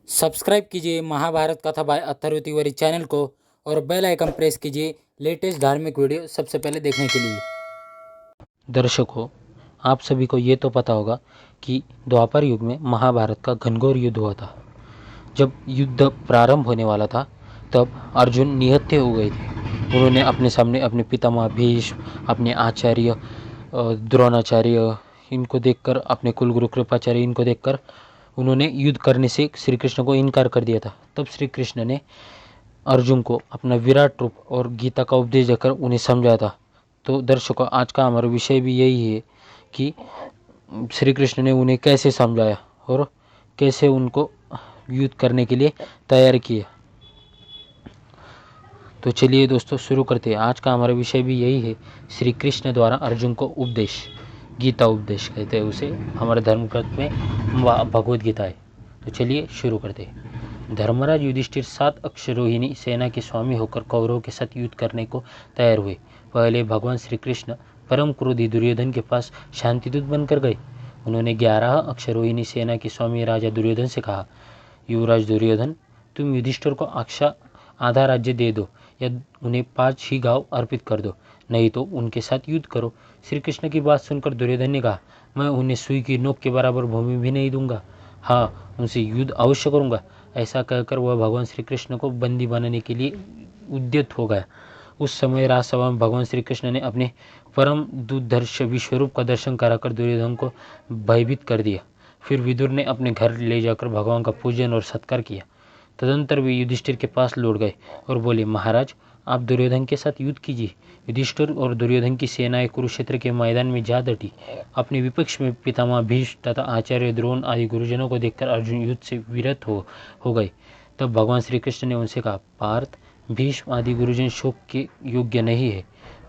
Subscribe कीजिए महाभारत कथा bye Atharva Tiwari channel को और बेल आइकन प्रेस कीजिए लेटेस्ट धार्मिक वीडियो सबसे पहले देखने के लिए। दर्शकों, आप सभी को ये तो पता होगा कि द्वापर युग में महाभारत का घनघोर युद्ध हुआ था। जब युद्ध प्रारंभ होने वाला था तब अर्जुन निहत्थे हो गए थे। उन्होंने अपने सामने अपने पितामह भीष्म, अपने आचार्य द्रोणाचार्य इनको देखकर, अपने कुलगुरु कृपाचार्य इनको देखकर उन्होंने युद्ध करने से श्री कृष्ण को इनकार कर दिया था। तब श्री कृष्ण ने अर्जुन को अपना विराट रूप और गीता का उपदेश देकर उन्हें समझाया था। तो दर्शकों, आज का हमारा विषय भी यही है कि श्री कृष्ण ने उन्हें कैसे समझाया और कैसे उनको युद्ध करने के लिए तैयार किया। तो चलिए दोस्तों शुरू करते हैं। आज का हमारा विषय भी यही है, श्री कृष्ण द्वारा अर्जुन को उपदेश, गीता उपदेश कहते हैं उसे, हमारे धर्म ग्रंथ में भगवद गीता है। तो चलिए शुरू करते हैं। धर्मराज युधिष्ठिर 7 अक्षरोहिणी सेना के स्वामी होकर कौरवों के साथ युद्ध करने को तैयार हुए। पहले भगवान श्री कृष्ण परम क्रोधी दुर्योधन के पास शांतिदूत बनकर गए। उन्होंने 11 अक्षरोहिणी सेना के स्वामी राजा दुर्योधन से कहा, युवराज दुर्योधन, तुम युधिष्ठिर को आधा राज्य दे दो या उन्हें 5 ही गांव अर्पित कर दो, नहीं तो उनके साथ युद्ध करो। श्री कृष्ण की बात सुनकर दुर्योधन ने कहा, मैं उन्हें सुई की नोक के बराबर भूमि भी नहीं दूंगा। हाँ, उनसे युद्ध अवश्य करूंगा। ऐसा कहकर वह भगवान श्री कृष्ण को बंदी बनाने के लिए उद्यत हो गया। उस समय राजसभा में भगवान श्री कृष्ण ने अपने परम दुर्धर्ष विश्वरूप का दर्शन कराकर दुर्योधन को भयभीत कर दिया। फिर विदुर ने अपने घर ले जाकर भगवान का पूजन और सत्कार किया। तदंतर वे युधिष्ठिर के पास लौट गए और बोले, महाराज, आप दुर्योधन के साथ युद्ध कीजिए। युधिष्ठिर और दुर्योधन की सेनाएं कुरुक्षेत्र के मैदान में जा डटी। अपने विपक्ष में पितामह भीष्म तथा आचार्य द्रोण आदि गुरुजनों को देखकर अर्जुन युद्ध से विरत हो गए। तब भगवान श्री कृष्ण ने उनसे कहा, पार्थ, भीष्म आदि गुरुजन शोक के योग्य नहीं है।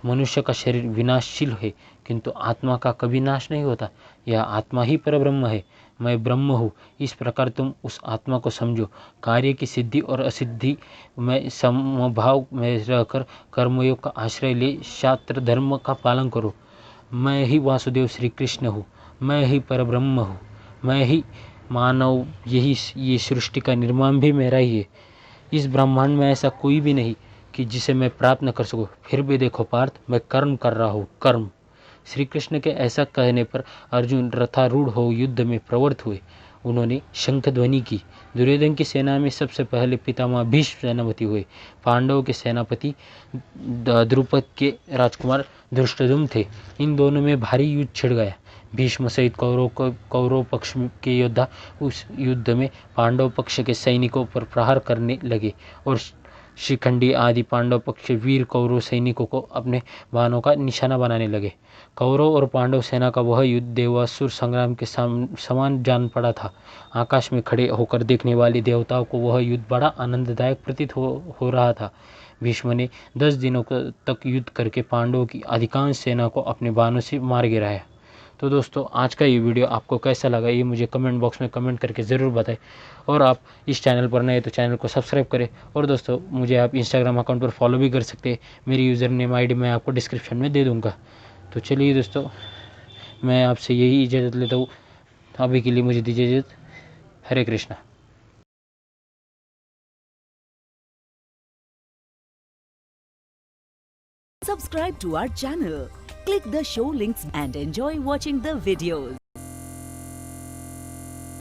मनुष्य का शरीर विनाशशील है, किंतु आत्मा का कभी नाश नहीं होता। यह आत्मा ही परब्रह्म है। मैं ब्रह्म हूँ, इस प्रकार तुम उस आत्मा को समझो। कार्य की सिद्धि और असिद्धि में समभाव में रहकर कर्मयोग का आश्रय ले शास्त्र धर्म का पालन करो। मैं ही वासुदेव श्री कृष्ण हूँ, मैं ही परब्रह्म हूँ, मैं ही मानव, यही ये सृष्टि का निर्माण भी मेरा ही है। इस ब्रह्मांड में ऐसा कोई भी नहीं कि जिसे मैं प्राप्त न कर सकूं। फिर भी देखो पार्थ, मैं कर्म कर रहा हूँ, कर्म। श्री कृष्ण के ऐसा कहने पर अर्जुन रथारूढ़ हो युद्ध में प्रवृत्त हुए। उन्होंने शंख ध्वनि की। दुर्योधन की सेना में सबसे पहले पितामह भीष्म सेनापति हुए। पांडवों के सेनापति द्रुपद के राजकुमार धृष्टद्युम्न थे। इन दोनों में भारी युद्ध छिड़ गया। भीष्म सहित कौरव पक्ष के योद्धा उस युद्ध में पांडव पक्ष के सैनिकों पर प्रहार करने लगे और शिखंडी आदि पांडव पक्ष वीर कौरव सैनिकों को अपने बाणों का निशाना बनाने लगे। कौरव और पांडव सेना का वह युद्ध देवासुर संग्राम के समान जान पड़ा था। आकाश में खड़े होकर देखने वाले देवताओं को वह युद्ध बड़ा आनंददायक प्रतीत हो रहा था। भीष्म ने 10 दिनों तक युद्ध करके पांडवों की अधिकांश सेना को अपने बाणों से मार गिराया। तो दोस्तों, आज का ये वीडियो आपको कैसा लगा ये मुझे कमेंट बॉक्स में कमेंट करके ज़रूर बताएं। और आप इस चैनल पर नए तो चैनल को सब्सक्राइब करें। और दोस्तों, मुझे आप इंस्टाग्राम अकाउंट पर फॉलो भी कर सकते हैं। मेरी यूज़र नेम ID मैं आपको डिस्क्रिप्शन में दे दूँगा। तो चलिए दोस्तों, मैं आपसे यही इजाज़त लेता हूँ। अभी के लिए मुझे दीजिए इजाज़त। हरे Krishna. Subscribe to our channel. Click the show links and enjoy watching the videos.